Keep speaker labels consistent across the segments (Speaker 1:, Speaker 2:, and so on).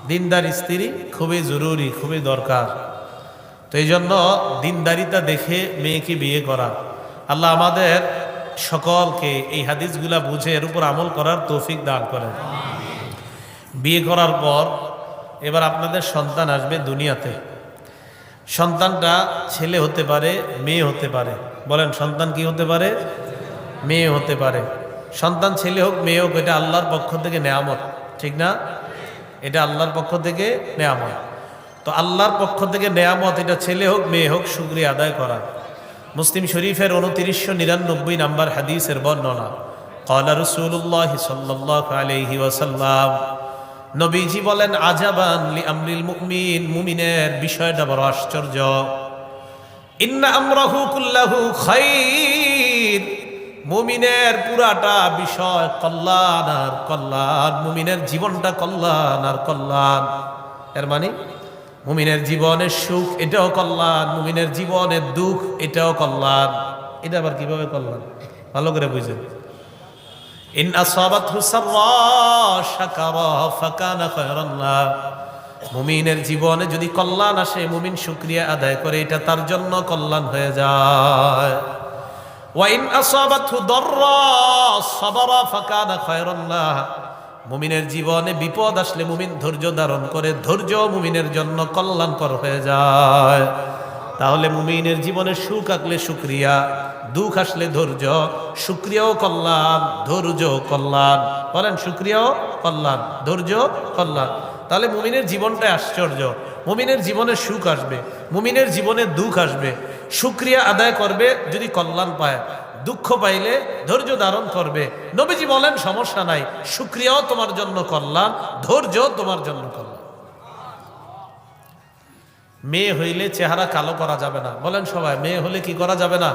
Speaker 1: দিনদার স্ত্রী খুবই জরুরি, খুবই দরকার। তো এই জন্য দিনদারিতা দেখে মেয়েকে বিয়ে করা। আল্লাহ আমাদের সকলকে এই হাদিসগুলা বুঝে এর উপর আমল করার তৌফিক দান করেন। বিয়ে করার পর এবার আপনাদের সন্তান আসবে দুনিয়াতে। সন্তানটা ছেলে হতে পারে, মেয়ে হতে পারে। বলেন, সন্তান কি হতে পারে? মেয়ে হতে পারে। সন্তান ছেলে হোক মেয়ে হোক, এটা আল্লাহর পক্ষ থেকে নেয়ামত, ঠিক না? এটা আল্লাহর পক্ষ থেকে নেয়ামত। তো আল্লাহর পক্ষ থেকে নেয়ামত, এটা ছেলে হোক মেয়ে হোক, শুকরিয়া আদায় করা। মুসলিম শরীফের 2999 নম্বর হাদিসের বর্ণনা। ক্বালা রাসূলুল্লাহ সাল্লাল্লাহু আলাইহি ওয়াসাল্লাম, নবীজি বলেন, আজাবান লি আমরিল মুমিন, মুমিনের বিষয়টা বড় আশ্চর্য। ইন্না আমরাহু কুল্লাহু খাইর, মুমিনের পুরাটা বিষয় কল্যাণ আর কল্যাণ। মুমিনের জীবনটা কল্যাণ আর কল্যাণ। এর মানে মুমিনের জীবনের সুখ এটাও কল্যাণ, মুমিনের জীবনের দুঃখ এটাও কল্যাণ। এটা আবার কিভাবে কল্যাণ? ভালো করে বুঝেন। ইন আসাবাতহু সাররা শাকারা ফাকানা খায়রান লাহ, মুমিনের জীবনে যদি কল্যাণ আসে, মুমিন শুকরিয়া আদায় করে, এটা তার জন্য কল্যাণ হয়ে যায়। ওয়া ইন আসাবাতহু দাররা সাবারা ফাকানা খায়রান লাহ, মুমিনের জীবনে বিপদ আসলে মুমিন ধৈর্য ধারণ করে, ধৈর্য মুমিনের জন্য কল্যাণকর হয়ে যায়। তাহলে মুমিনের জীবনে সুখ আসলে শুকরিয়া, দুঃখ আসলে ধৈর্য। শুকরিয়াও কল্যাণ, ধৈর্য কল্যাণ। বলেন, শুকরিয়াও কল্যাণ, ধৈর্য কল্যাণ। তাহলে মুমিনের জীবনটাই আশ্চর্য। মুমিনের জীবনে সুখ আসবে, মুমিনের জীবনে দুঃখ আসবে। শুকরিয়া আদায় করবে যদি কল্যাণ পায়, দুঃখ পাইলে ধৈর্য ধারণ করবে। নবীজি বলেন, সমস্যা নাই, শুকরিয়াও তোমার জন্য কল্যাণ, ধৈর্য তোমার জন্য কল্যাণ। মেয়ে হইলে চেহারা কালো করা যাবে না। বলেন সবাই, মেয়ে হলে কি করা যাবে না?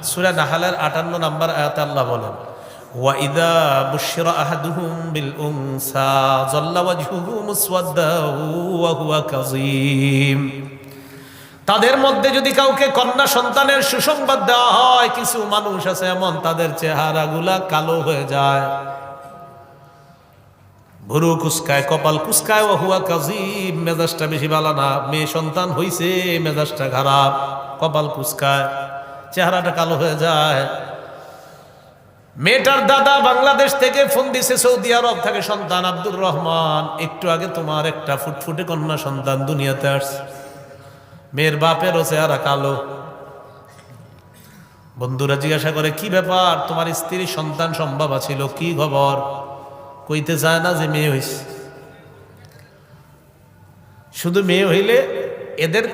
Speaker 1: সূরা নাহলের 58 নম্বর আয়াতে আল্লাহ বলেন, ওয়া ইযা বুশিরা আহাদুহুম বিল উনসা যাল্লা ওয়াজহুহু মুসওয়াদ্দাও ওয়া হুয়া কাযীম। তাদের মধ্যে যদি কাউকে কন্যা সন্তানের সুসংবাদ দেওয়া হয়, কিছু মানুষ আছে এমন, তাদের চেহারাগুলা কালো হয়ে যায়, ভুরু কুসকায়, কপাল কুসকায়, ওয়া হুয়া কাযীম, মেজাজটা বেশি ভালো না। মেয়ে সন্তান হইছে, মেজাজটা খারাপ, কপাল কুসকায়, চেহারাটা কালো হয়ে যায়। মেয়েটার দাদা বাংলাদেশ থেকে ফোন দিছে, সৌদি আরব থেকে সন্তান আব্দুর রহমান, একটু আগে তোমার একটা ফুটফুটে কন্যা সন্তান দুনিয়াতে আসছে। মেয়ের বাপেরও চেহারা কালো। বন্ধুরা জিজ্ঞাসা করে, কি ব্যাপার, তোমার স্ত্রীর সন্তান সম্ভব ছিল, কি খবর? কইতে চায় না যে মেয়ে হইছে। শুধু মেয়ে হইলে এদের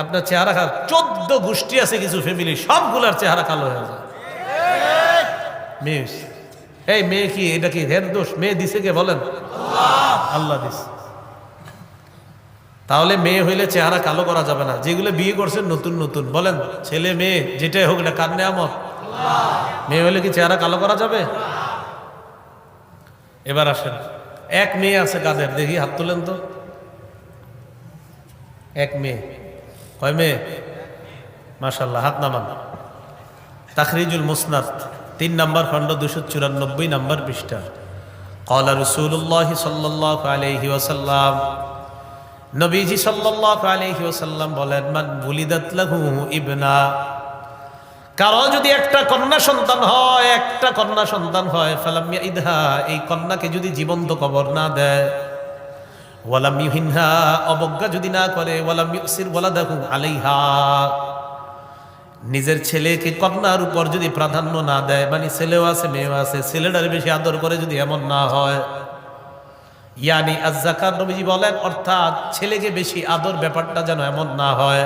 Speaker 1: আপনার চেহারা খারাপ। 14 গোষ্ঠী আছে কিছু ফ্যামিলি, সবগুলার চেহারা কালো হয়ে যায়। মেয়ে হইছে, এই মেয়ে কি, এটা কি হের দোষ? মেয়ে দিছে কে বলেন? আল্লাহ দিছে। তাহলে মেয়ে হইলে চেহারা কালো করা যাবে না। যেগুলো বিয়ে করছেন নতুন নতুন, বলেন ছেলে মেয়ে যেটাই হোক না, কার নেয়ামত? মেয়ে হইলে কি চেহারা কালো করা যাবে? এবার আসেন, এক মেয়ে আছে কাদের, দেখি হাত তুলেন তো। এক মেয়ে, কয় মেয়ে? মাশাআল্লাহ, হাত নামান। তাখরিজুল মুসনাদ 3 নম্বর খণ্ড 294 নম্বর পৃষ্ঠা। ক্বালা রাসূলুল্লাহ সাল্লাল্লাহু আলাইহি ওয়াসাল্লাম, নবীজি সাল্লাল্লাহু আলাইহি ওয়াসাল্লাম বলেন, মান বুলিদাত লাহু ইবনা, কারো যদি একটা কন্যা সন্তান হয়, একটা কন্যা সন্তান হয়, ফালাম ইয়াইদহা, এই কন্যাকে যদি জীবন্ত কবর না দেয়, ওয়ালাম ইউহিনহা, অবজ্ঞা যদি না করে, ওয়ালাম ইউসির ওয়ালাদাহু আলাইহা, নিজের ছেলেকে কন্যার উপর যদি প্রাধান্য না দেয়, মানে ছেলেও আছে মেয়েও আছে, ছেলেটার বেশি আদর করে যদি এমন না হয়, ইয়ানি আয-যাকাত, নবীজি বলেন, অর্থাৎ ছেলেকে বেশি আদর ব্যাপারটা যেন এমন না হয়,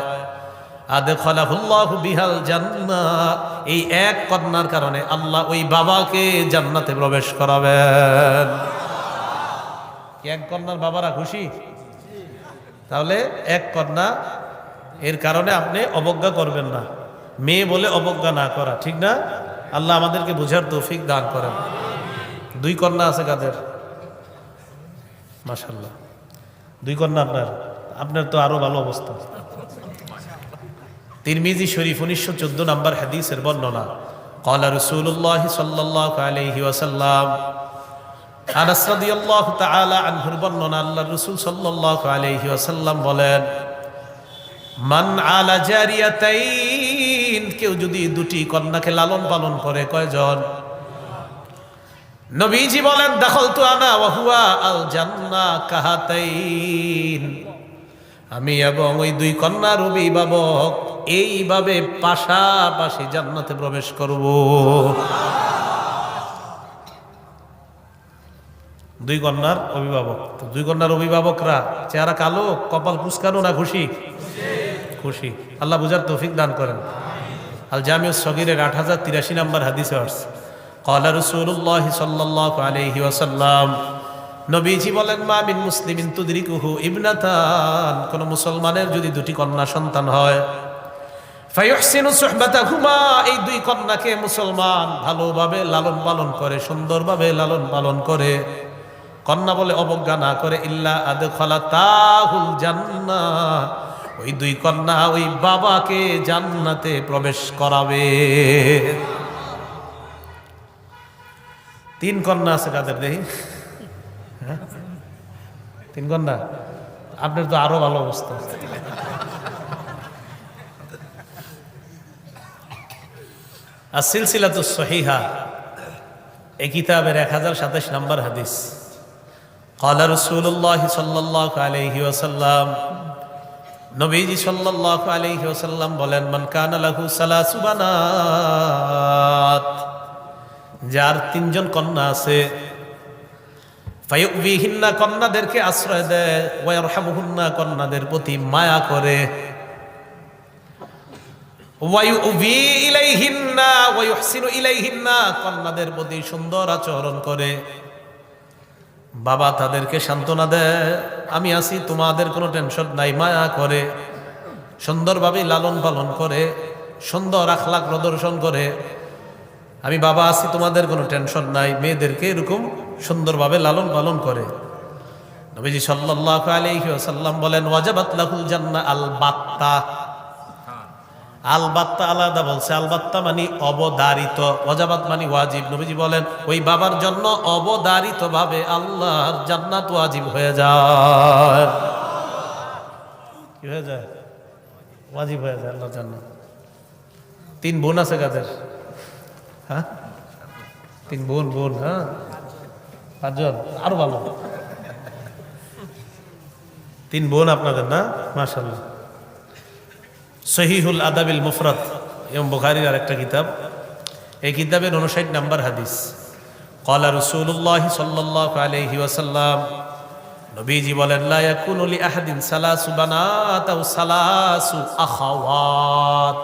Speaker 1: আদখালাহুল্লাহু বিহাল জান্নাহ, এই এক কন্যার কারণে আল্লাহ ওই বাবাকে জান্নাতে প্রবেশ করাবেন। এক কন্যার বাবারা খুশি? তাহলে এক কন্যা, এর কারণে আপনি অবজ্ঞা করবেন না। মেয়ে বলে অবজ্ঞা না করা, ঠিক না? আল্লাহ আমাদেরকে বুঝার তৌফিক দান করেন। 2 কন্যা আছে কাদের? মাশাআল্লাহ, 2 কন্যা আপনার। আপনার তো আরো ভালো অবস্থা। তিরমিজি শরীফ 1914 নম্বর হাদিসের বর্ণনা। ক্বালা রাসূলুল্লাহ সাল্লাল্লাহু আলাইহি ওয়াসাল্লাম, আনাস রাদিয়াল্লাহু তাআলা আনহুর বর্ণনা, আল্লাহর রাসূল সাল্লাল্লাহু আলাইহি ওয়াসাল্লাম বলেন, মান আলা জারিয়াতাইন, কেউ যদি দুটি কন্যাকে লালন পালন করে, কয়জন? নবীজি বলেন, দাখালতু আনা ওয়া হুয়া আল জান্নাহ কাহাতাইন, আমি এবং ওই দুই কন্যার অভিভাবক এইভাবে পাশাপাশি জান্নাতে প্রবেশ করব। দুই কন্যার অভিভাবক, তো দুই কন্যার অভিভাবকরা চেহারা কালো, কপাল কুচকানো না খুশি? খুশি। আল্লাহ বুঝার তৌফিক দান করেন। আল জামিউস সগীরের 8083 নম্বর হাদিসে আসছে, ক্বালা রাসূলুল্লাহ সাল্লাল্লাহু আলাইহি ওয়াসাল্লাম, নবীজি বলেন, মা মিন মুসলিমিন তুদরিকুহু ইবনাতান, কোন মুসলমানের যদি দুটি কন্যা সন্তান হয়, ফায়ুহসিনু সুহবাতাহুমা, এই দুই কন্যাকে মুসলমান ভালোভাবে লালন পালন করে, সুন্দরভাবে লালন পালন করে, কন্যা বলে অবজ্ঞা না করে, ইল্লা আদখালাতাহুল জান্নাহ, ওই দুই কন্যা ওই বাবাকে জান্নাতে প্রবেশ করাবে। তিন কন্যা আছে কাদের দেখি? হ্যাঁ, তিন কন্যা। আপনার তো আরো ভালো অবস্থা। সিলসিলাতুস সহিহা এই কিতাবের 1027 নম্বর হাদিস, ক্বালা রাসূলুল্লাহ সাল্লাল্লাহু আলাইহি ওয়াসাল্লাম, নবীজি সাল্লাল্লাহু আলাইহি ওয়াসাল্লাম বলেন, মান কানা লাহু সালাসু বানাত, যার তিনজন কন্যা আছে, ফায়ুবিহিন্না, কন্যাদেরকে আশ্রয় দেয়, ওয়া ইয়ারহামুহুন্না, কন্যাদের প্রতি মায়া করে, ওয়া ইউবি ইলাইহিন্না ওয়া ইউহসিনু ইলাইহিন্না, কন্যাদের প্রতি সুন্দর আচরণ করে, বাবা তাদেরকে সান্ত্বনা দেয়, আমি আছি, তোমাদের কোনো টেনশন নাই, মায়া করে, সুন্দরভাবে লালন পালন করে, সুন্দর আখলাক প্রদর্শন করে, আমি বাবা আছি, তোমাদের কোনো টেনশন নাই, মেয়েদেরকে এরকম সুন্দরভাবে লালন পালন করে। নবীজি সাল্লাল্লাহু আলাইহি ওয়াসাল্লাম বলেন, ওয়াজাবাত লাহুল জান্নাহ আল বাত্তা, আল বাত্তা আলাদা বলছে, আল বাত্তা মানে অবধারিত, ওয়াজাবাত মানে ওয়াজিব। নবীজি বলেন, ওই বাবার জন্য অবধারিত ভাবে আল্লাহর জান্নাত ওয়াজিব হয়ে যায়। কি হয়ে যায়? ওয়াজিব হয়ে যায় আল্লাহর জান্নাত। তিন বোন আছে কাদের? হ্যাঁ, তিন বোন। হ্যাঁ, পাঁচজন, আরো ভালো। তিন বোন আপনাদের না? মাশাআল্লাহ। সহিহুল আদাবিল মুফরাদ ইমাম বুখারীর আরেকটা কিতাব, এই কিতাবের 59 নম্বর হাদিস, ক্বালা রাসূলুল্লাহ সাল্লাল্লাহু আলাইহি ওয়াসাল্লাম, নবীজি বলেন, লা ইয়াকুনু লি আহাদিন সালাসু বানাত আও সালাসু আখাওয়াত,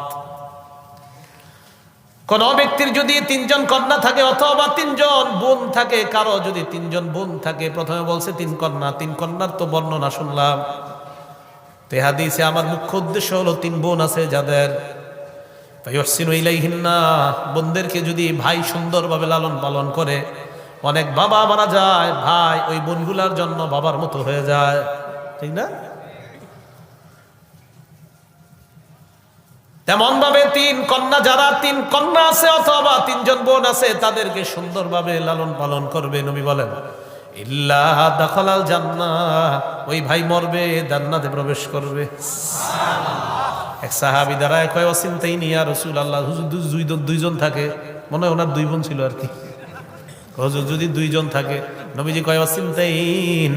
Speaker 1: কোন ব্যক্তির যদি তিনজন কন্যা থাকে অথবা তিনজন বোন থাকে, কারো যদি তিনজন বোন থাকে, প্রথমে বলছে তিন কন্যা, তিন কন্যার তো বর্ণনা শুনলাম, তে হাদিসে আমার মুখ্য উদ্দেশ্য হলো তিন বোন আছে যাদের, ফায়ুহসিনু ইলাইহিন্না, বোনদেরকে যদি ভাই সুন্দরভাবে লালন পালন করে, অনেক বাবা মারা যায়, ভাই ওই বোনগুলার জন্য বাবার মতো হয়ে যায়, ঠিক না? তেমন ভাবে তিন কন্যা, যারা তিন কন্যা আছে অথবা তিনজন বোন আছে, তাদেরকে সুন্দরভাবে লালন পালন করবে। নবী বলেন, ইল্লা দাখালাল জান্নাহ, ওই ভাই মরবে, জান্নাতে প্রবেশ করবে। এক সাহাবী দাঁড়ায় কয়, ওয়াসিনতাইনি ইয়া রাসূলুল্লাহ, হুজুর দুইজন থাকে, মনে হয় ওনার দুই বোন ছিল আর কি, হুজুর যদি দুইজন থাকে, নবীজি কয়, ওয়াসিনতাইন,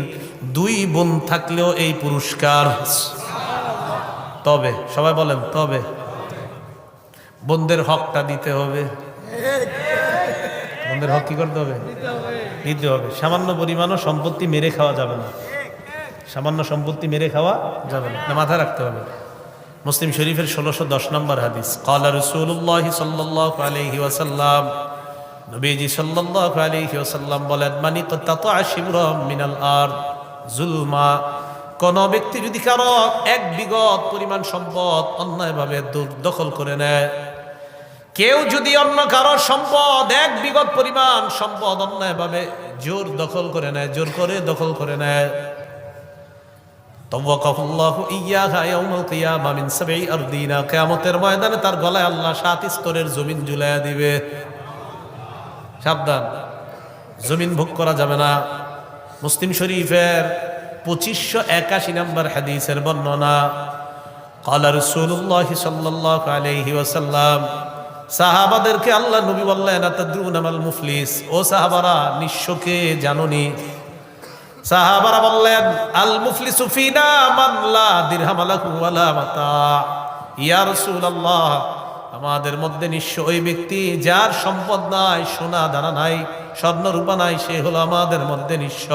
Speaker 1: দুই বোন থাকলেও এই পুরস্কার। তবে সবাই বলেন, তবে বোনদের হকটা দিতে হবে। বোনদের হক কি করতে হবে? দিতে হবে। সামান্য পরিমাণও সম্পত্তি মেরে খাওয়া যাবে না, সামান্য সম্পত্তি মেরে খাওয়া যাবে না, মাথায় রাখতে হবে। মুসলিম শরীফের 1610 নম্বর হাদিস, ক্বালা রাসূলুল্লাহ সাল্লাল্লাহু আলাইহি ওয়াসাল্লাম, নবীজি সাল্লাল্লাহু আলাইহি ওয়াসাল্লাম বলেন, মানি তাতা শিবরাম মিনাল আরদ যুলমা, কোন ব্যক্তি যদি কারো এক বিঘত পরিমাণ সম্পদ অন্যায়ভাবে দখল করে নেয়, কেউ যদি অন্য কারো সম্পদ এক বিঘত পরিমাণ সম্পদ অন্যায়ভাবে জোর দখল করে নেয়, জোর করে দখল করে নেয়, তাওয়াক্কাহুল্লাহু ইয়্যাহা ইয়াউমাল কিয়ামা মিন সাবঈ আরদিনা, কিয়ামতের ময়দানে তার গলায় আল্লাহ 7 স্তরের জমিন ঝুলাইয়া দিবে। সাবধান, জমিন ভোগ করা যাবে না। মুসলিম শরীফের 2581 নম্বর হাদিসের বর্ণনা, ক্বালা রাসূলুল্লাহ সাল্লাল্লাহু আলাইহি ওয়াসাল্লাম, সাহাবাদেরকে আল্লাহ নবী বললেন, আতাদরুনা মাল মুফলিস, ও সাহাবারা নিঃস্বকে জানোনি? সাহাবারা বললেন, আল মুফলিসু ফিনা মান লা দিরহাম লাহু ওয়ালা মাতা। ইয়া রাসূলুল্লাহ, আমাদের মধ্যে নিঃস্ব ওই ব্যক্তি যার সম্পদ নাই, সোনা দানা নাই, স্বর্ণ রূপা নাই, সে হলো আমাদের মধ্যে নিঃস্ব।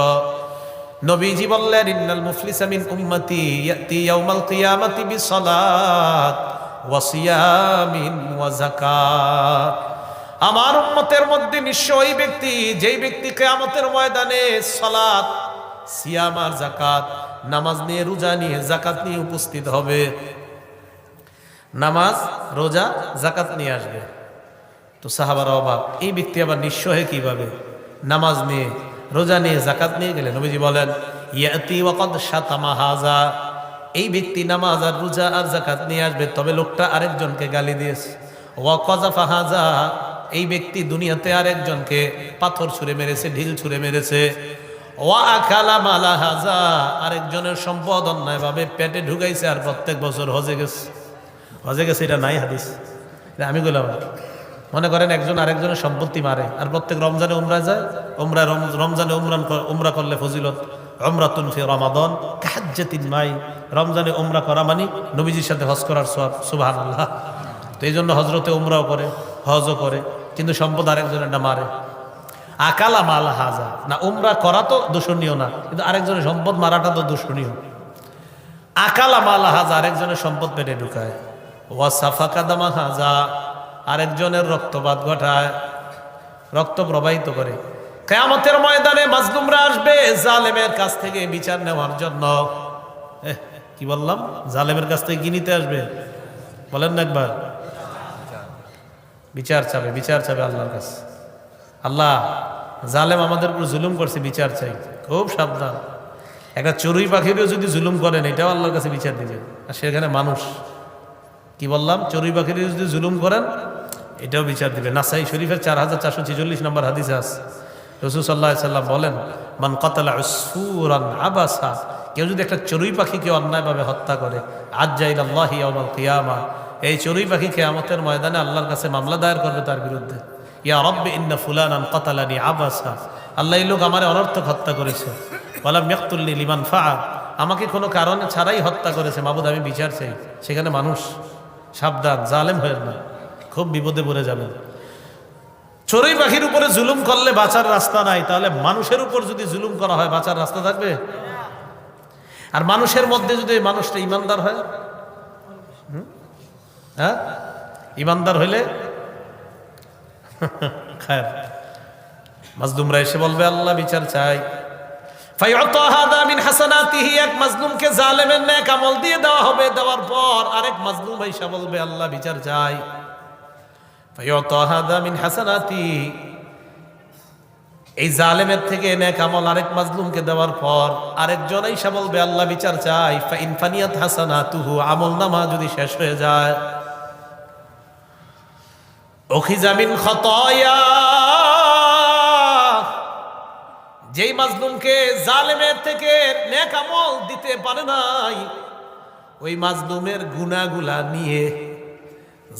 Speaker 1: নবীজি বললেন, ইন্নাল মুফলিসা মিন উম্মতি ইয়াতি ইয়াউমাল কিয়ামাতি বিসসালাত ওয়া সিয়ামিন ওয়া যাকাত। আমার উম্মতের মধ্যে নিঃস্ব ওই ব্যক্তি, যেই ব্যক্তি কিয়ামতের ময়দানে সালাত, সিয়াম আর যাকাত, নামাজ নিয়ে, রোজা নিয়ে, যাকাত নিয়ে উপস্থিত হবে। নামাজ, রোজা, যাকাত নিয়ে আসবে। তো সাহাবারা অবাক, এই ব্যক্তি আবার নিঃস্ব হয়ে কিভাবে নামাজ নিয়ে, রোজা নিয়ে, যাকাত নিয়ে গেলেন? নবীজি বলেন, ইয়াতি ওয়া ক্বাদ শাতামা হাযা, এই ব্যক্তি নামাজ আর রোজা আর যাকাত নিয়ে আসবে, তবে লোকটা আরেকজনকে গালি দিয়েছে। ওয়া কাযাফা হাযা, এই ব্যক্তি দুনিয়াতে আরেকজনকে পাথর ছুঁড়ে মেরেছে, ঢিল ছুঁড়ে মেরেছে। ওয়া আকালা মালা হাযা, আরেকজনের সম্পদ অন্যায়ভাবে পেটে ঢুকাইছে আর প্রত্যেক বছর হজে গেছে। হজে গেছে, এটা নাই হাদিস, আমি বললাম। মনে করেন একজন আরেকজনের সম্পত্তি মারে আর প্রত্যেক রমজানে উমরা যায়, রমজানে উমরা করলে ফজিলত, উমরাতুন ফি রমাদান কাহাজ্জাতিন মাই, রমজানে উমরা করা মানে নবীজির সাথে হজ করার সওয়াব, সুবহানাল্লাহ। তো এই জন্য হজরতে উমরাও করে, হজও করে, কিন্তু সম্পদ আরেকজনের না মারে। আকালা মালা হাজা, না উমরা করা তো দূষণীয় না, কিন্তু আরেকজনের সম্পদ মারাটা তো দূষণীয়। আকালা মালা হাজা, আরেকজনের সম্পদ পেটে ঢুকায়। ওয়া সাফাকা দামা হাজা, আরেকজনের রক্তপাত ঘটায়, রক্ত প্রবাহিত করে। কিয়ামতের ময়দানে মাজলুমরা আসবে জালেমের কাছ থেকে বিচার নেওয়ার জন্য। কি বললাম? জালেমের কাছ থেকে কি নিতে আসবে? বলেন না একবার। বিচার চাবে, বিচার চাবে আল্লাহর কাছে। আল্লাহ, জালেম আমাদের উপর জুলুম করছে, বিচার চাই। খুব সাবধান, একটা চড়ুই পাখিরও যদি জুলুম করেন, এটাও আল্লাহর কাছে বিচার দিবেন। আর সেখানে মানুষ, কি বললাম, চড়ুই পাখিরও যদি জুলুম করেন, এটাও বিচার দিবে। নাসাই শরীফের 4446 নম্বর হাদিসে আছে, রাসূল সাল্লাল্লাহু আলাইহি সাল্লাম বলেন, মান কাতালা উসফুরান আবাসা, কেউ যদি একটা চড়ুই পাখিকে অন্যায়ভাবে হত্যা করে, আজ্জা ইলাল্লাহি ইয়াউমাল কিয়ামা, এই চড়ুই পাখি কিয়ামতের ময়দানে আল্লাহর কাছে মামলা দায়ের করবে তার বিরুদ্ধে। ইয়া রাব্বি ইন্না ফুলানান কাতালানি আবাসা, আল্লাহ, এই লোক আমার অনর্থক হত্যা করেছে। ওয়ালাম ইয়াকতুলনি লিমান ফাআল, আমাকে কোনো কারণে ছাড়াই হত্যা করেছে, মাবুদ আমি বিচার চাই। সেখানে মানুষ, সাবধান, জালেম হয়েন না, খুব বিপদে পড়ে যাবেন। চড়ুই পাখির উপরে জুলুম করলে বাঁচার রাস্তা নাই, তাহলে মানুষের উপর যদি জুলুম করা হয় বাঁচার রাস্তা থাকবে? আর মানুষের মধ্যে যদি মানুষটা ইমানদার হয়, হ্যাঁ, ইমানদার হইলে খায়ের। মাজলুমরা এসে বলবে, আল্লাহ বিচার চাই। ফায়ুতা হাদা মিন হাসানাতিহি, এক মাজলুমকে জালেমের নেক আমল দিয়ে দেওয়া হবে। দেওয়ার পর আরেক মাজলুম এসে বলবে, আল্লাহ বিচার চাই। ফায়ুতা হাদা মিন হাসানাতিহি, এই জালেমের থেকে নেক আমল আরেক মাজলুমকে দেওয়ার পর আরেকজন এসে বলবে, আল্লাহ বিচার চাই। ফাইন ফানিয়াত হাসানাতুহু, আমলনামা যদি শেষ হয়ে যায়, উখিযা মিন খাতায়া, যেই মাজলুমকে জালেমের থেকে নেক আমল দিতে পারে নাই, ওই মাজলুমের গুনাহগুলা নিয়ে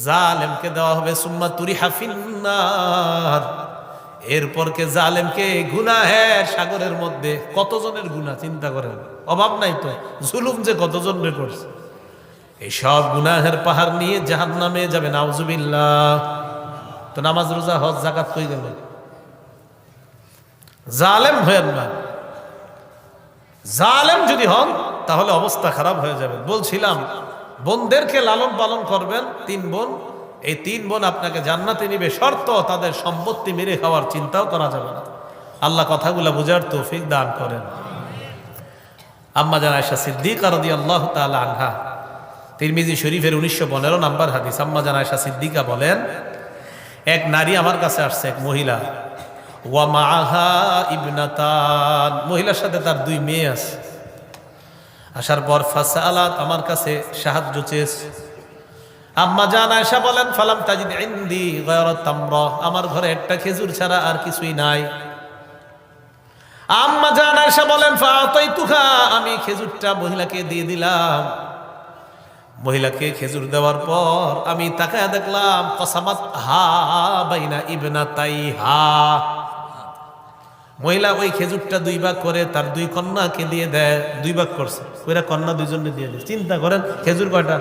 Speaker 1: জালেমকে দেওয়া হবে। সুম্মা তুরিহা ফিন্নার, এরপর কে জালেমকে গুনাহের সাগরের মধ্যে, কতজনের গুনাহ চিন্তা করেন, অভাব নাই তো, জুলুম যে কতজনের করছে, এই সব গুনাহের পাহাড় নিয়ে জাহান্নামে যাবে, নাউজুবিল্লাহ। তো নামাজ, রোজা, হজ, যাকাত কই গেল? জালেম হয়েন না। জালেম যদি হন তাহলে অবস্থা খারাপ হয়ে যাবে। বলছিলাম, বোনদেরকে লালন পালন করবেন, 3 বোন, এই 3 বোন আপনাকে জান্নাতে নিবে, শর্ত তাদের সম্পত্তি মেরে খাওয়ার চিন্তাও করা যাবে না। আল্লাহ কথাগুলা বুঝার তৌফিক দান করেন। আম্মা জান আয়েশা সিদ্দিকা রাদিয়াল্লাহু তাআলা আনহা, তিরমিজি শরীফের 1915 নম্বর হাদিস। আম্মা জান আয়েশা সিদ্দিকা বলেন, এক নারী আমার কাছে আসছে, এক মহিলা, ওয়া মাআহা ইবনাতান, মহিলার সাথে তার 2 মেয়ে আছে। আসার পর ফাসালাত, আমার কাছে সাহায্য চেয়েছে। আম্মা জান আয়েশা বলেন, ফালাম তাজিদ ইনদি গায়রা তামরা, আমার ঘরে একটা খেজুর ছাড়া আর কিছুই নাই। আম্মা জান আয়েশা বলেন ফাতাইতুহা, আমি খেজুরটা মহিলাকে দিয়ে দিলাম। মহিলাকে খেজুর দেওয়ার পর আমি তাকায় দেখলাম কসামাত হা বাইনা ইবনাতাইহা, মহিলা ওই খেজুরটা দুই ভাগ করে তার দুই কন্যাকে দিয়ে দেয়। দুই ভাগ করছে, ওইরা কন্যা দুইজনে দিয়ে দেয়। চিন্তা করেন খেজুর কয়টা,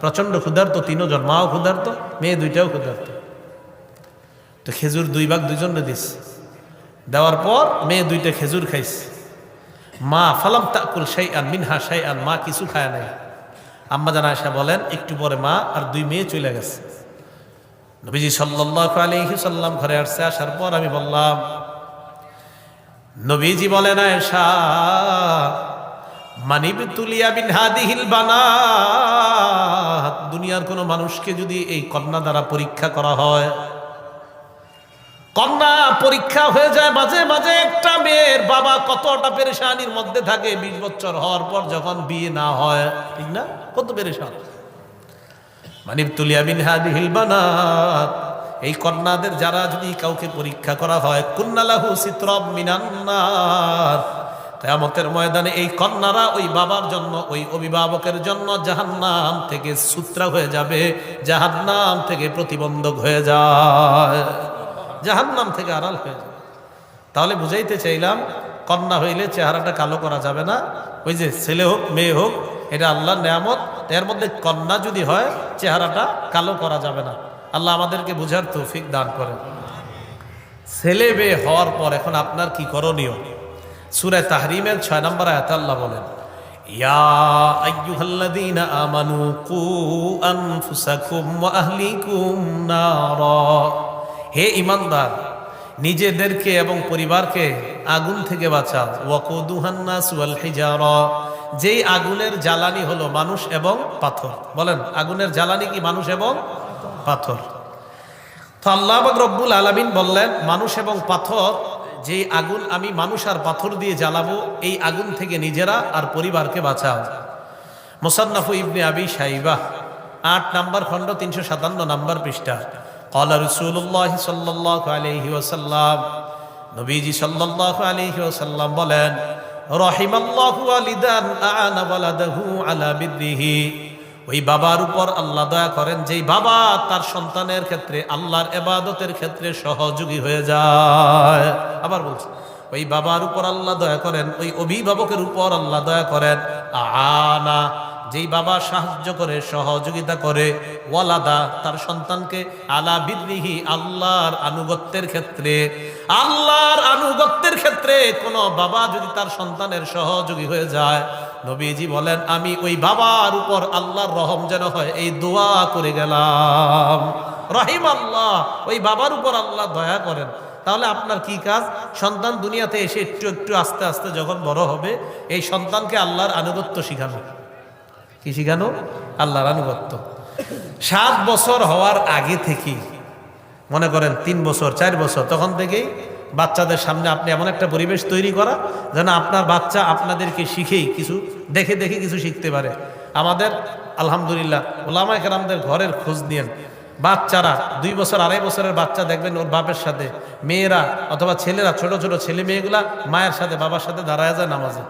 Speaker 1: প্রচন্ড ক্ষুধার্ত, তিনজন, মাও ক্ষুধার্ত, মেয়ে দুইটাও ক্ষুধার্ত। তো খেজুর দুই ভাগ দুইজনে দিস, দেওয়ার পর মেয়ে দুইটা খেজুর খাইছে। মা ফালাম তাকুল শাইআন মিনহা শাইআন, মা কিছু খায় নাই। আম্মা জান আয়েশা বলেন একটু পরে মা আর দুই মেয়ে চলে গেছে। নবীজি সাল্লাল্লাহু আলাইহি সাল্লাম ঘরে আসছে। আসার পর আমি বললাম, নবীজি বলেন আয়েশা মানিবতুলিয়া বিন হাদিহিল বানাত, দুনিয়ার কোন মানুষকে যদি এই কন্যা দ্বারা পরীক্ষা করা হয়, কন্যা পরীক্ষা হয়ে যায়, মাঝে মাঝে একটা মেয়ের বাবা কতটা পেরেশানির মধ্যে থাকে 20 বছর হওয়ার পর যখন বিয়ে না হয়, ঠিক না, কত পেরেশান। মানিবতুলিয়া বিন হাদিহিল বানাত, এই কন্যাদের যারা যদি কাউকে পরীক্ষা করা হয়, কুন্নালাহু সিতরাম মিনান নার, কিয়ামতের ময়দানে এই কন্যারা ওই বাবার জন্য, ওই অভিভাবকের জন্য জাহান্নাম থেকে সূত্রা হয়ে যাবে, জাহান্নাম থেকে প্রতিবন্ধক হয়ে যায়, জাহান্নাম থেকে আড়াল হয়ে যাবে। তাহলে বুঝাইতে চাইলাম কন্যা হইলে চেহারাটা কালো করা যাবে না। ওই যে ছেলে হোক মেয়ে হোক, এটা আল্লাহর নেয়ামত, এর মধ্যে কন্যা যদি হয় চেহারাটা কালো করা যাবে না। আল্লাহ আমাদেরকে বুঝার তৌফিক দান করেন। ছেলে মেয়ে হওয়ার পর এখন আপনার কি করণীয়? সূরা তাহরিমের 6 নম্বর আয়াতে আল্লাহ বলেন, ইয়া আইয়ুহাল্লাযীনা আমানু কু আনফুসাকুম ওয়া আহলিকুম নারা, হে ঈমানদার, নিজেদেরকে এবং পরিবারকে আগুন থেকে বাঁচাও। ওয়াকুদুহান নাস ওয়াল হিজারা, যেই আগুনের জ্বালানি হলো মানুষ এবং পাথর। বলেন আগুনের জ্বালানি কি মানুষ এবং পাথর? তো আল্লাহ রব্বুল আলামিন বললেন মানুষ এবং পাথর, যেই আগুন আমি মানুষ আর পাথর দিয়ে জ্বালাবো, এই আগুন থেকে নিজেরা আর পরিবারকে বাঁচাও। মুসান্নাফ ইবনে আবি শাইবা 8 নম্বর খণ্ড 357 নম্বর পৃষ্ঠা। ক্বালা রাসূলুল্লাহ সাল্লাল্লাহু আলাইহি ওয়াসাল্লাম, নবীজি সাল্লাল্লাহু আলাইহি ওয়াসাল্লাম বলেন, রাহিমাল্লাহু ওয়ালিদান আ'ানা ওয়ালাদাহু আলা বিররিহি, ওই বাবার উপর আল্লাহ দয়া করেন যেই বাবা তার সন্তানের ক্ষেত্রে, আল্লাহর ইবাদতের ক্ষেত্রে সহযোগী হয়ে যায়। আবার বলছি, ওই বাবার উপর আল্লাহ দয়া করেন, ওই অভিভাবকের উপর আল্লাহ দয়া করেন। আনা, যেই বাবা সাহায্য করে, সহযোগিতা করে, ওয়ালাদা, তার সন্তানকে, আলা বিররিহি, আল্লাহর আনুগত্যের ক্ষেত্রে। আল্লাহর আনুগত্যের ক্ষেত্রে কোন বাবা যদি তার সন্তানের সহযোগী হয়ে যায়, নবীজি বলেন আমি ওই বাবার উপর আল্লাহর রহম যেন হয়, এই দোয়া করে গেলাম। রহিম আল্লাহ, ওই বাবার উপর আল্লাহ দয়া করেন। তাহলে আপনার কি কাজ? সন্তান দুনিয়াতে এসে একটু একটু আস্তে আস্তে যখন বড় হবে, এই সন্তানকে আল্লাহর আনুগত্য শিখানো। কি শিখানো? আল্লাহর আনুগত্য। 7 বছর হওয়ার আগে থেকেই, মনে করেন 3 বছর 4 বছর, তখন থেকেই বাচ্চাদের সামনে আপনি এমন একটা পরিবেশ তৈরি করা যেন আপনার বাচ্চা আপনাদেরকে শিখেই কিছু দেখে দেখে কিছু শিখতে পারে। আমাদের আলহামদুলিল্লাহ ওলামায়ে কেরামদের ঘরের খোঁজ নিয়েন, বাচ্চারা 2 বছর 2.5 বছরের বাচ্চা দেখবেন ওর বাপের সাথে, মেয়েরা অথবা ছেলেরা, ছোট ছোট ছেলে মেয়েগুলা মায়ের সাথে বাবার সাথে দাঁড়ায় যায় নামাজে।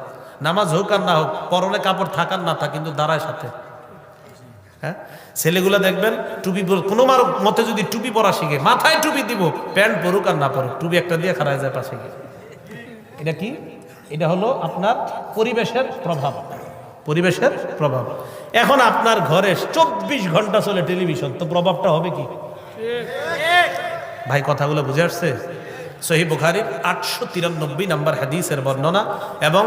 Speaker 1: নামাজ হোক আর না হোক, পরনে কাপড় থাকার না থাক, কিন্তু দাঁড়ায় সাথে। হ্যাঁ, ছেলেগুলা দেখবেন টুপি, কোনো মতে যদি টুপি পরা শিখে, মাথায় টুপি দিব, প্যান্ট পরুক আর না পরুক, টুপি একটা দিয়ে খাড়ায় যায় পাশে গিয়ে। এটা কি? এটা হলো আপনার পরিবেশের প্রভাব, পরিবেশের প্রভাব। এখন আপনার ঘরে 24 ঘন্টা চলে টেলিভিশন, তো প্রভাবটা হবে কি? ভাই কথাগুলো বুঝে আসছে? সহিহ বুখারীর 893 নম্বর হাদিসের বর্ণনা এবং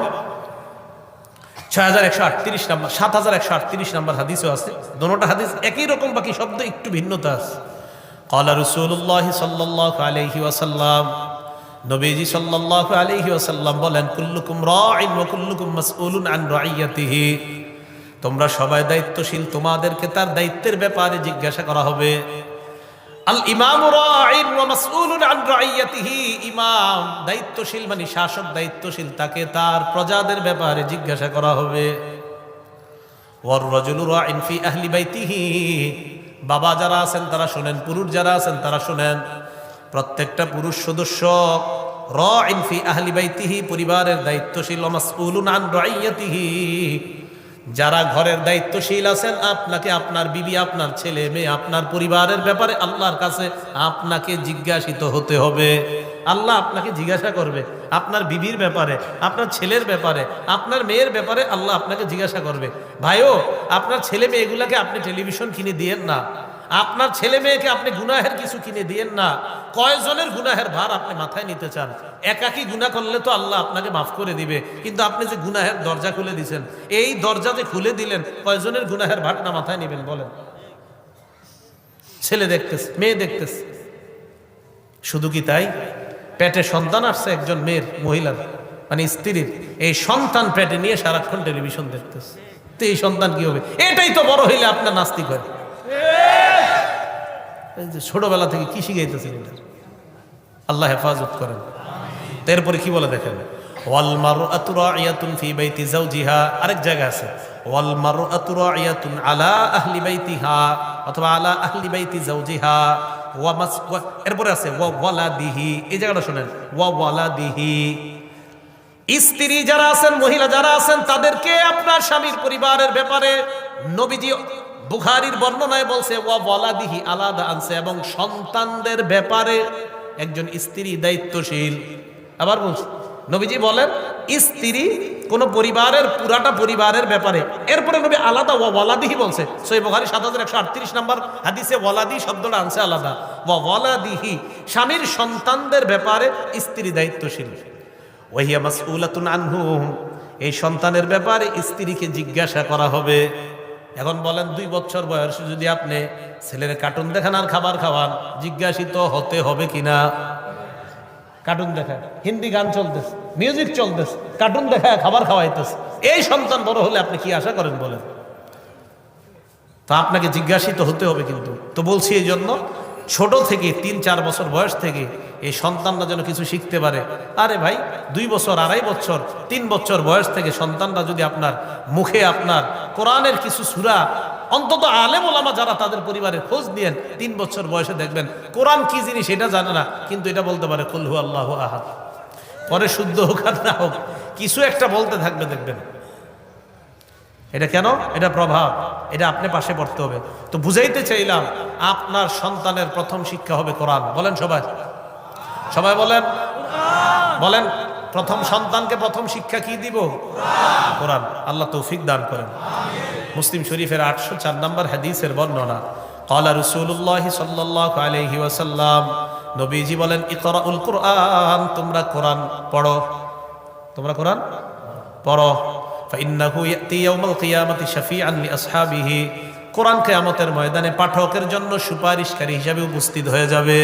Speaker 1: 6138 নম্বর 7138 নম্বর হাদিসও আছে। দুটোটা হাদিস একই রকম, বাকি শব্দ একটু ভিন্নতা আছে। ক্বালা রাসূলুল্লাহ সাল্লাল্লাহু আলাইহি ওয়াসাল্লাম, নবীজি সাল্লাল্লাহু আলাইহি ওয়াসাল্লাম বলেন, কুল্লুকুম রাঈন ওয়া কুল্লুকুম মাসউলুন আন রাইয়াতিহি, তোমরা সবাই দায়িত্বশীল, তোমাদেরকে তার দায়িত্বের ব্যাপারে জিজ্ঞাসা করা হবে। আল ইমামু রাঈন ওয়া মাসউলুন আন রাইয়াতিহি, ইমাম দায়িত্বশীল মানে শাসক দায়িত্বশীল, তাকে তার প্রজাদের ব্যাপারে জিজ্ঞাসা করা হবে। ওয়ার রাজুলু রাঈন ফি আহলি বাইতিহি, বাবা যারা আছেন তারা শুনেন, পুরুষ যারা আছেন তারা শুনেন, প্রত্যেকটা পুরুষ সদস্য রাইন ফি আহলি বাইতিহি, পরিবারের দায়িত্বশীল, ওয়া মাসউলুন আন রাইয়াতিহি, যারা ঘরের দায়িত্বশীল আছেন, আপনাকে আপনার বিবি, আপনার ছেলে মেয়ে, আপনার পরিবারের ব্যাপারে আল্লাহর কাছে আপনাকে জিজ্ঞাসিত হতে হবে। আল্লাহ আপনাকে জিজ্ঞাসা করবে আপনার বিবির ব্যাপারে, আপনার ছেলের ব্যাপারে, আপনার মেয়ের ব্যাপারে আল্লাহ আপনাকে জিজ্ঞাসা করবে। ভাইও, আপনার ছেলে মেয়েগুলাকে আপনি টেলিভিশন কিনে দিয়েন না, আপনার ছেলে মেয়েকে আপনি গুনাহের কিছু কিনে দিয়েন না। কয়জনের গুনাহের ভার আপনি মাথায় নিতে চান? একাকি গুনাহ করলে তো আল্লাহ আপনাকে মাফ করে দিবে, কিন্তু আপনি যে গুনাহের দরজা খুলে দিয়েছেন, এই দরজা যে খুলে দিলেন, কয়জনের গুনাহের ভার না মাথায় নেবেন বলেন? ছেলে দেখতেছে, মেয়ে দেখতেছে। শুধু কি তাই? পেটে সন্তান আসছে একজন মেয়ের, মহিলার, মানে স্ত্রীর, এই সন্তান পেটে নিয়ে সারাক্ষণ টেলিভিশন দেখতেছে। তো এই সন্তান কি হবে? এটাই তো বড় হইলে আপনার নাস্তিক হয়। ছোটবেলা থেকে কি শিখাইতেছেন এটা? আল্লাহ হেফাজত করেন। এরপরে কি বলে দেখেন, ওয়াল মারআতু রাইয়াতুন ফি বাইতি যাওজিহা, আরেক জায়গা আছে ওয়াল মারআতু রাইয়াতুন আলা আহলি বাইতিহা, অথবা আলা আহলি বাইতি যাওজিহা, এরপরে আছে ওয়া ওয়ালাদিহি। এই জায়গাটা শুনেন, ওয়া ওয়ালাদিহি, স্ত্রী যারা আছেন, মহিলা যারা আছেন, তাদেরকে আপনার স্বামীর পরিবারের ব্যাপারে নবীজি বুখারীর বর্ণনায় বলছে ওয়া ওয়ালাদিহি আলাদা আনছে, এবং সন্তানদের ব্যাপারে একজন স্ত্রী দায়িত্বশীল। আবার বলছে, নবীজি বলেন স্ত্রী কোন পরিবারের, পুরাটা পরিবারের ব্যাপারে, এরপরে নবী আলাদা ওয়া ওয়ালাদিহি বলছে। সহিহ বুখারী 7138 নম্বর হাদিসে ওয়ালাদি শব্দটা আনছে আলাদা। ওয়া ওয়ালাদিহি, স্বামীর সন্তানদের ব্যাপারে স্ত্রী দায়িত্বশীল। ওয়াহিয়া মাসউলাতুন আনহুম, এই সন্তানের ব্যাপারে স্ত্রীকে জিজ্ঞাসা করা হবে। এখন বলেন, 2 বছর বয়সে যদি আপনি ছেলের কার্টুন দেখান আর খাবার খাওয়ান, জিজ্ঞাসিত হতে হবে কিনা? কার্টুন দেখায়, হিন্দি গান চলতেছে, মিউজিক চলতেছে, কার্টুন দেখায় খাবার খাওয়াইতেছে, এই সন্তান বড় হলে আপনি কি আশা করেন বলেন? তা আপনাকে জিজ্ঞাসিত হতে হবে কিন্তু। তো বলছি এই জন্য ছোট থেকে 3-4 বছর বয়স থেকে এই সন্তানরা যেন কিছু শিখতে পারে। আরে ভাই, 2 বছর, 2.5 বছর, 3 বছর বয়স থেকে সন্তানরা যদি আপনার মুখে আপনার কোরআনের কিছু সূরা, অন্তত আলেম ওলামা যারা তাদের পরিবারের খোঁজ নিয়েন, 3 বছর বয়সে দেখবেন কোরআন কি জিনিস এটা জানে না, কিন্তু এটা বলতে পারে কুল হু আল্লাহু আহাদ। পরে শুদ্ধ হোক আর না হোক, কিছু একটা বলতে থাকবে, দেখবেন। এটা কেন? এটা প্রভাব, এটা আপনি পাশে পড়তে হবে। তো বুঝাইতে চাইলাম, আপনার সন্তানের প্রথম শিক্ষা হবে কোরআন। বলেন সবাই, সবাই বলেন, বলেন, প্রথম সন্তানকে প্রথম শিক্ষা কি দিব? কোরআন। আল্লাহ তৌফিক দান করেন। মুসলিম শরীফের 804 নম্বর হাদিসের বর্ণনা, ক্বালা রাসূলুল্লাহ সাল্লাল্লাহু আলাইহি ওয়াসাল্লাম, নবীজি বলেন, ইকরাউল কুরআন, তোমরা কোরআন পড়ো, তোমরা কোরআন পড়ো। ফাইন্নাহু ইয়াতি ইয়াউমাল কিয়ামাতি শাফিআন লিআসহাবিহি, কোরআন কিয়ামতের ময়দানে পাঠকের জন্য সুপারিশকারী হিসেবে উপস্থিত হয়ে যাবে।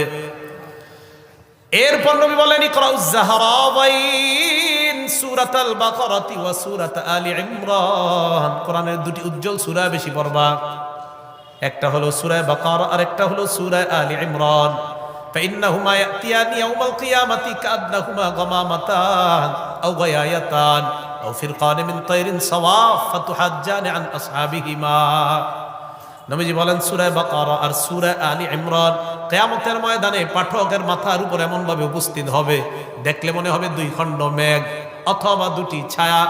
Speaker 1: এরপর নবী বলেন, ইকরাউজ যাহরাওয়াইন, সূরাতুল বাকারাতি ওয়া সূরাত আলি ইমরান, কোরআনের 2টি উজ্জ্বল সূরা বেশি পড়বা। একটা হলো সূরা বাকারা আর একটা হলো সূরা আলি ইমরান। ফাইন্নাহুমা ইয়াতিয়ানি ইয়াউমাল কিয়ামাতি কাআন্নাহুমা গামামাতান আও গায়ায়াতান আও ফিরকান মিন তায়রিন সাওয়াফ ফাতুহাজ্জানি আন আসহাবিহিমা। নবীজি বলেন, সূরা বাকারা আর সূরা আলি ইমরান কিয়ামতের ময়দানে পাঠকের মাথার উপর এমন ভাবে উপস্থিত হবে, দেখলে মনে হবে 2 খণ্ড মেঘ, অথবা 2টি ছায়া,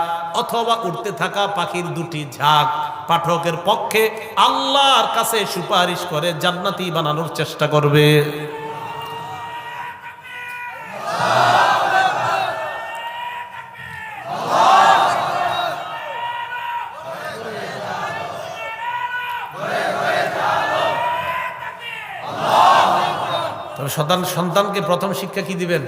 Speaker 1: অথবা উড়তে থাকা পাখির 2টি ঝাঁক পাঠকের পক্ষে আল্লাহর কাছে সুপারিশ করে জান্নাতি বানানোর চেষ্টা করবে। সন্তানকে প্রথম শিক্ষা কি দিবেন?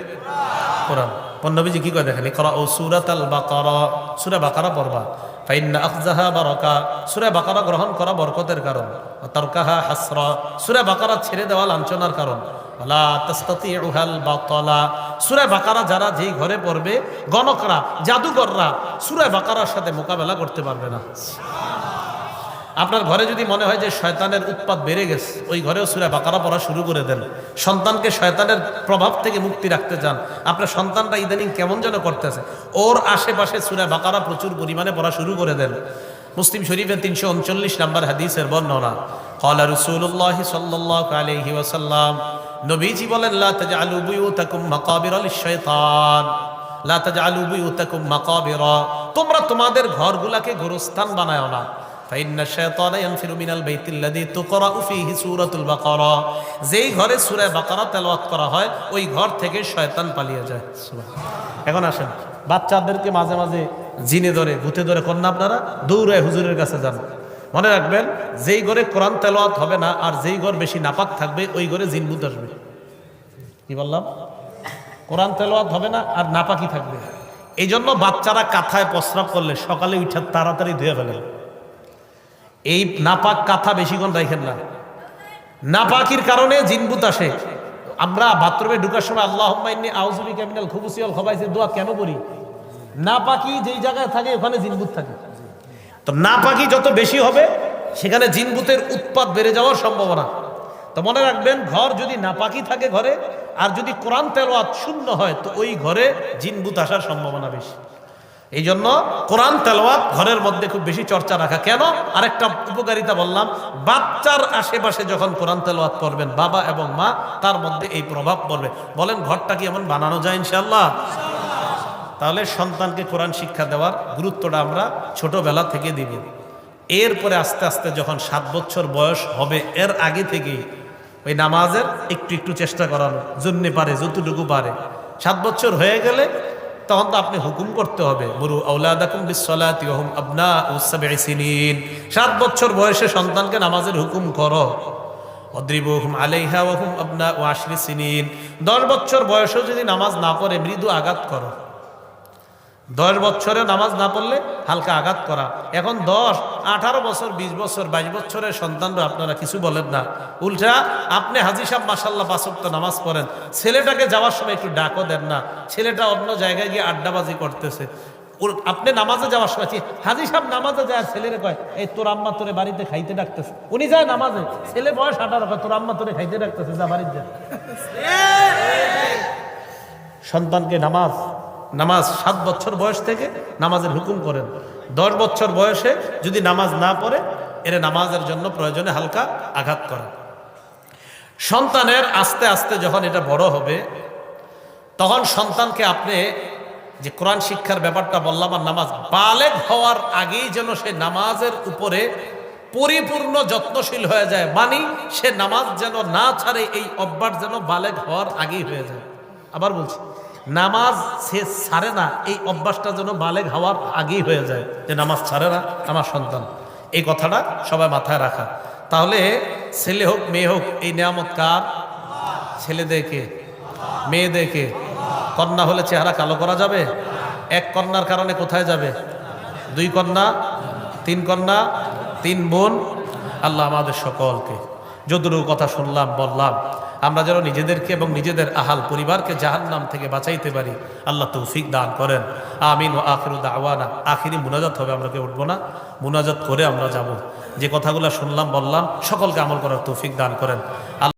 Speaker 1: কোরআন। নবীজি কি করে দেখেন, ইকরা ও সূরাতুল বাকারা, সূরা বাকারা পড়বা। ফাইন্না আখযাহা বারাকা, সূরা বাকারা গ্রহণ করা বরকতের কারণ। ওয়া তারকাহা হাসরা, সূরা বাকারা ছেড়ে দেওয়া লাঞ্ছনার কারণ। ওয়ালা তাসতাতিউহাল বাতালা, সূরা বাকারা যারা যেই ঘরে পড়বে, গণকরা, জাদুকররা সূরা বাকারার সাথে মোকাবেলা করতে পারবে না। আপনার ঘরে যদি মনে হয় যে শয়তানের উৎপাত বেড়ে গেছে, ওই ঘরেও সূরা বাকারা পড়া শুরু করে দেন। সন্তানকে শয়তানের প্রভাব থেকে মুক্তি রাখতে চান, আপনার সন্তানরা ইদানিং কেমন যেন করতেছে, ওর আশেপাশে সূরা বাকারা প্রচুর পরিমাণে পড়া শুরু করে দেন। মুসলিম শরীফের 339 নম্বর হাদিসের বর্ণনা, ক্বালা রাসূলুল্লাহ সাল্লাল্লাহু আলাইহি ওয়াসাল্লাম, নবীজি বলেন লা তাজআলু বুয়ুতাকুম মাকাবিরা লিশ-শাইতান, লা তাজআলু বুয়ুতাকুম মাকাবিরা, তোমরা তোমাদের ঘরগুলাকে গোরস্থান বানায়ও না। ফাইন্না শাইতানা ইয়ানফিরু মিনাল বাইতিল্লাযী তুকরাউ ফীহি সূরাতুল বাকারা, যেই ঘরে সূরা বাকারা তেলাওয়াত করা হয় ওই ঘর থেকে শয়তান পালিয়ে যায়। সুবহানাল্লাহ। এখন আসেন, বাচ্চাদেরকে মাঝে মাঝে জিনে ধরে ভূতে ধরে কন্যা আপনারা দৌড়ায় হুজুরের কাছে যান। মনে রাখবেন, যেই ঘরে কোরআন তেলাওয়াত হবে না আর যেই ঘর বেশি নাপাক থাকবে ওই ঘরে জিন ভূত আসবে। কি বললাম? কোরআন তেলাওয়াত হবে না আর নাপাকি থাকবে। এই জন্য বাচ্চারা কাঁথায় প্রস্রাব করলে সকালে উঠে তাড়াতাড়ি ধুয়ে ফেলে। এই নাপাক কাঁথা বেশিক্ষণ রাখেন না, নাপাকির কারণে জিন ভূত আসে। আমরা বাথরুমে ঢুকার সময় আল্লাহুম্মা ইন্নী আউযু বিকা মিনাল খুবুসি ওয়াল খাবাইসের দোয়া কেন করি? নাপাকি যেই জায়গায় থাকে ওখানে জিন ভূত থাকে। তো নাপাকি যত বেশি হবে সেখানে জিন ভূতের উৎপাত বেড়ে যাওয়ার সম্ভাবনা। তো মনে রাখবেন, ঘর যদি নাপাকি থাকে ঘরে আর যদি কোরআন তেলাওয়াত শূন্য হয় তো ওই ঘরে জিন ভূত আসার সম্ভাবনা বেশি। এই জন্য কোরআন তেলাওয়াত ঘরের মধ্যে খুব বেশি চর্চা রাখা। কেন? আরেকটা উপকারিতা বললাম, বাচ্চার আশেপাশে যখন কোরআন তেলাওয়াত করবেন বাবা এবং মা, তার মধ্যে এই প্রভাব পড়বে। বলেন ঘরটা কি এমন বানানো যায় ইনশাআল্লাহ? তাহলে সন্তানকে কোরআন শিক্ষা দেওয়ার গুরুত্বটা আমরা ছোটবেলা থেকে দিব। এরপরে আস্তে আস্তে যখন 7 বছর বয়স হবে এর আগে থেকেই ওই নামাজের একটু একটু চেষ্টা করানো জন্য পারে, যতটুকু পারে। 7 বছর হয়ে গেলে তখন তো আপনি হুকুম করতে হবে, মুরু আওলাদাকুম বিস-সালাতি ওয়া হুম আবনাউ 7 সিনিন। 7 বছর বয়সে সন্তানকে নামাজের হুকুম করো। অদ্রিবুহুম আলাইহা ওয়া হুম আবনাউ 10 সিনিন। 10 বছর বয়সেও যদি নামাজ না পড়ে মৃদু আঘাত করো। 10 বছরে নামাজ না পড়লে হালকা আঘাত করা। এখন 10, 18 বছর, 20 বছর, 22 বছরের সন্তানরা আপনারা কিছু বলেন না, উল্টা আপনি হাজী সাহেব মাশাআল্লাহ 5 ওয়াক্ত নামাজ পড়েন, ছেলেটাকে যাওয়ার সময় একটু ডাকও দেন না। ছেলেটা অন্য জায়গায় গিয়ে আড্ডাবাজি করতেছে, আপনি নামাজে যাওয়ার সময় হাজী সাহেব নামাজে যায়, ছেলেরে কয় এই তোর আম্মা তোরে বাড়িতে খাইতে ডাকতেছে। উনি যায় নামাজে, ছেলে বয়স 18, কয় তোর আম্মা তোরে খাইতে ডাকতেছে, যা বাড়িতে যা। সন্তানকে নামাজ 7 বছর বয়স থেকে নামাজের হুকুম করেন। 10 বছর বয়সে যদি নামাজ না পড়ে এর নামাজের জন্য প্রয়োজনে হালকা আঘাত করা। সন্তানের আস্তে আস্তে যখন এটা বড় হবে তখন সন্তানকে আপনি যে কোরআন শিক্ষার ব্যাপারটা বললাম আর নামাজ, বালেগ হওয়ার আগেই যেন সে নামাজের উপরে পরিপূর্ণ যত্নশীল হয়ে যায়, মানে সে নামাজ যেন না ছাড়ে, এই অভ্যাস যেন বালেগ হওয়ার আগেই হয়ে যায়। আবার বলছি, নামাজ সে ছাড়ে না এই অভ্যাসটা যেন বালেগ হওয়ার আগেই হয়ে যায়, যে নামাজ ছাড়ে না আমার সন্তান। এই কথাটা সবাই মাথায় রাখা। তাহলে ছেলে হোক মেয়ে হোক এই নিয়ামত কার? ছেলে দেখে মেয়ে দেখে। কন্যা হলে চেহারা কালো করা যাবে? 1 কন্যার কারণে কোথায় যাবে? 2 কন্যা, 3 কন্যা, 3 বোন। আল্লাহ আমাদের সকলকে যতটুকু কথা শুনলাম বললাম আমরা যেন নিজেদেরকে এবং নিজেদের আহাল পরিবারকে জাহান্নাম থেকে বাঁচাইতে পারি, আল্লাহ তৌফিক দান করেন। আমিন। ওয়া আখিরু দাওয়ানা, আখিরি মুনাজাত হবে, আমরা কেউ উঠবো না, মুনাজাত করে আমরা যাব। যে কথাগুলো শুনলাম বললাম সকলকে আমল করার তৌফিক দান করেন।